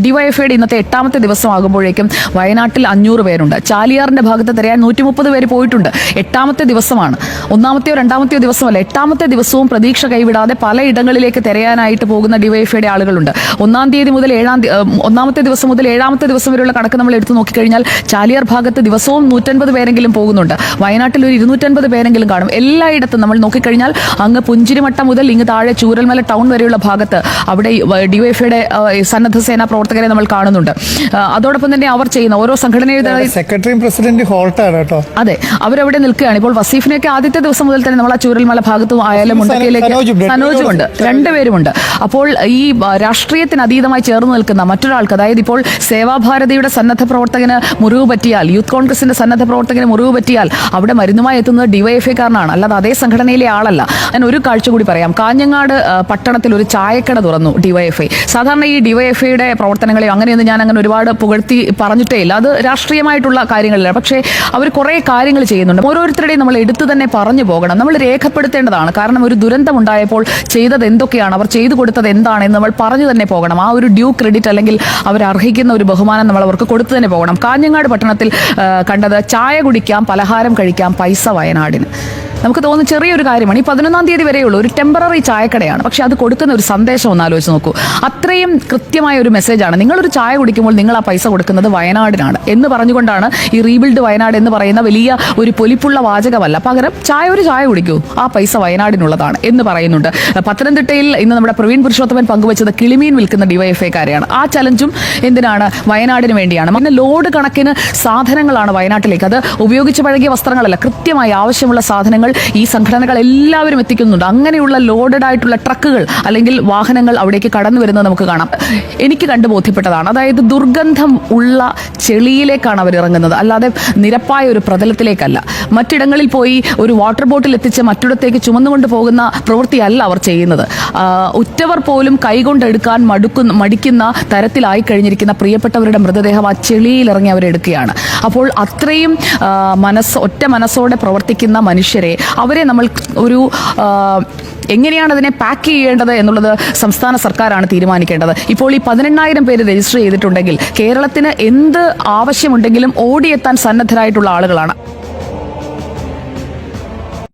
ഡിവൈഎഫ്ഐയുടെ ഇന്നത്തെ 8ാമത്തെ ദിവസമാകുമ്പോഴേക്കും വയനാട്ടിൽ 500 പേരുണ്ട്. ചാലിയാറിന്റെ ഭാഗത്ത് തിരയാൻ 130 പേര് പോയിട്ടുണ്ട്. 8ാമത്തെ ദിവസമാണ്. 1ാമത്തെയോ 2ാമത്തെയോ ദിവസമല്ല, 8ാമത്തെ ദിവസവും പ്രതീക്ഷ കൈവിടാതെ പലയിടങ്ങളിലേക്ക് തിരയാനായിട്ട് പോകുന്ന ഡിവൈഎഫ്ഐയുടെ ആളുകളുണ്ട്. 1ാം തീയതി മുതൽ 1ാമത്തെ ദിവസം മുതൽ 7ാമത്തെ ദിവസം വരെയുള്ള കണക്ക് നമ്മൾ എടുത്തു നോക്കിക്കഴിഞ്ഞാൽ ചാലിയാർ ഭാഗത്ത് ദിവസവും 150 പേരെങ്കിലും പോകുന്നുണ്ട്. വയനാട്ടിൽ ഒരു 250 പേരെങ്കിലും കാണും. എല്ലായിടത്തും നമ്മൾ നോക്കിക്കഴിഞ്ഞാൽ അങ്ങ് പുഞ്ചിരിമട്ടം മുതൽ ഇങ്ങ് താഴെ ചൂരൽമല ടൗൺ വരെയുള്ള ഭാഗത്ത് അവിടെ ഡിവൈഎഫ്ഐയുടെ സന്നദ്ധ സേന പ്രവർത്തകരെ നമ്മൾ കാണുന്നുണ്ട്. അതോടൊപ്പം തന്നെ അവർ ചെയ്യുന്ന ഓരോ സംഘടനയുടെ സെക്രട്ടറിയും പ്രസിഡന്റ് ഹോൾട്ടാണ് കേട്ടോ. അതെ, അവരവിടെ നിൽക്കുകയാണ്. ഇപ്പോൾ വസീഫിനെയൊക്കെ ആദ്യത്തെ ദിവസം മുതൽ തന്നെ നമ്മൾ ആ ചൂരൽമല ഭാഗത്തും ആയാലും മുണ്ടക്കയിലേക്ക് സനോജുമുണ്ട്, രണ്ടുപേരുമുണ്ട്. അപ്പോൾ ഈ രാഷ്ട്രീയത്തിന് അതീതമായി ചേർന്ന് നിൽക്കുന്ന മറ്റൊരാൾക്ക്, അതായത് ഇപ്പോൾ സേവാഭാരതിയുടെ സന്നദ്ധ പ്രവർത്തകന് മുറിവ് പറ്റിയാൽ, യൂത്ത് കോൺഗ്രസിന്റെ സന്നദ്ധ പ്രവർത്തകന് മുറിവ് പറ്റിയാൽ അവിടെ മരുന്നുമായി എത്തുന്നത് ഡിവൈഎഫ്ഐക്കാരനാണ്, അല്ലാതെ അതേ സംഘടനയിലെ ആളല്ല. ഞാൻ ഒരു കാഴ്ച കൂടി പറയാം. കാഞ്ഞങ്ങാട് പട്ടണത്തിൽ ഒരു ചായക്കട തുറന്നു ഡിവൈഎഫ്ഐ. സാധാരണ ഈ ഡിവൈഎഫ്ഐയുടെ പ്രവർത്തനങ്ങളെയോ അങ്ങനെയൊന്നും ഞാൻ അങ്ങനെ ഒരുപാട് പുകഴ്ത്തി പറഞ്ഞിട്ടേ ഇല്ല. അത് രാഷ്ട്രീയമായിട്ടുള്ള കാര്യങ്ങളില്ല. പക്ഷേ അവർ കുറേ കാര്യങ്ങൾ ചെയ്യുന്നുണ്ട്. ഓരോരുത്തരുടെയും നമ്മൾ എടുത്തു തന്നെ പറഞ്ഞു പോകണം, നമ്മൾ രേഖപ്പെടുത്തേണ്ടതാണ്. കാരണം ഒരു ദുരന്തം ഉണ്ടായപ്പോൾ ചെയ്തത് എന്തൊക്കെയാണ്, അവർ ചെയ്തു കൊടുത്തത് എന്താണെന്ന് നമ്മൾ പറഞ്ഞു തന്നെ പോകണം. ആ ഒരു ഡ്യൂ ക്രെഡിറ്റ് അല്ലെങ്കിൽ അവർ അർഹിക്കുന്ന ഒരു ബഹുമാനം നമ്മൾ അവർക്ക് കൊടുത്തു തന്നെ പോകണം. കാഞ്ഞങ്ങാട് പട്ടണത്തിൽ കണ്ടത് ചായ കുടിക്കാം, പലഹാരം കഴിക്കാം, പൈസ വയനാടിന്. നമുക്ക് തോന്നുന്ന ചെറിയൊരു കാര്യമാണ്. ഈ 11ാം തീയതി വരെയുള്ള ഒരു ടെമ്പററി ചായക്കടയാണ്, പക്ഷെ അത് കൊടുക്കുന്ന ഒരു സന്ദേശം ഒന്ന് ആലോചിച്ച് നോക്കൂ. അത്രയും കൃത്യമായ ഒരു മെസ്സേജാണ്. നിങ്ങളൊരു ചായ കുടിക്കുമ്പോൾ നിങ്ങൾ ആ പൈസ കൊടുക്കുന്നത് വയനാടിനാണ് എന്ന് പറഞ്ഞുകൊണ്ടാണ് ഈ റീബിൽഡ് വയനാട് എന്ന് പറയുന്ന വലിയ ഒരു പൊലിപ്പുള്ള വാചകമല്ല. പകരം ഒരു ചായ കുടിക്കൂ, ആ പൈസ വയനാടിനുള്ളതാണ് എന്ന് പറയുന്നുണ്ട്. പത്തനംതിട്ടയിൽ ഇന്ന് നമ്മുടെ പ്രവീൺ പുരുഷോത്തമൻ പങ്കുവച്ചത് കിളിമീൻ വിൽക്കുന്ന ഡിവൈഎഫ്ഐക്കാരെയാണ്. ആ ചലഞ്ചും എന്തിനാണ്? വയനാടിന് വേണ്ടിയാണ്. പിന്നെ ലോഡ് കണക്കിന് സാധനങ്ങളാണ് വയനാട്ടിലേക്ക്. അത് ഉപയോഗിച്ച് പഴകിയ വസ്ത്രങ്ങളല്ല, കൃത്യമായി ആവശ്യമുള്ള സാധനങ്ങൾ ഈ സംഘടനകൾ എല്ലാവരും എത്തിക്കുന്നുണ്ട്. അങ്ങനെയുള്ള ലോഡഡ് ആയിട്ടുള്ള ട്രക്കുകൾ അല്ലെങ്കിൽ വാഹനങ്ങൾ അവിടേക്ക് കടന്നു വരുന്നത് നമുക്ക് കാണാം. എനിക്ക് കണ്ടു ബോധ്യപ്പെട്ടതാണ്. അതായത് ദുർഗന്ധം ഉള്ള ചെളിയിലേക്കാണ് അവർ ഇറങ്ങുന്നത്, അല്ലാതെ നിരപ്പായ ഒരു പ്രതലത്തിലേക്കല്ല. മറ്റിടങ്ങളിൽ പോയി ഒരു വാട്ടർ ബോട്ടിൽ എത്തിച്ച് മറ്റിടത്തേക്ക് ചുമന്നുകൊണ്ട് പോകുന്ന പ്രവൃത്തിയല്ല അവർ ചെയ്യുന്നത്. ഉറ്റവർ പോലും കൈകൊണ്ടെടുക്കാൻ മടിക്കുന്ന തരത്തിലായി കഴിഞ്ഞിരിക്കുന്ന പ്രിയപ്പെട്ടവരുടെ മൃതദേഹം ആ ചെളിയിൽ ഇറങ്ങി അവരെടുക്കുകയാണ്. അപ്പോൾ അത്രയും ഒറ്റ മനസ്സോടെ പ്രവർത്തിക്കുന്ന മനുഷ്യരെ, അവരെ നമ്മൾ ഒരു എങ്ങനെയാണ് അതിനെ പാക്ക് ചെയ്യേണ്ടത് എന്നുള്ളത് സംസ്ഥാന സർക്കാരാണ് തീരുമാനിക്കേണ്ടത്. ഇപ്പോൾ ഈ 18,000 പേര് രജിസ്റ്റർ ചെയ്തിട്ടുണ്ടെങ്കിൽ കേരളത്തിന് എന്ത് ആവശ്യമുണ്ടെങ്കിലും ഓടിയെത്താൻ സന്നദ്ധരായിട്ടുള്ള ആളുകളാണ്.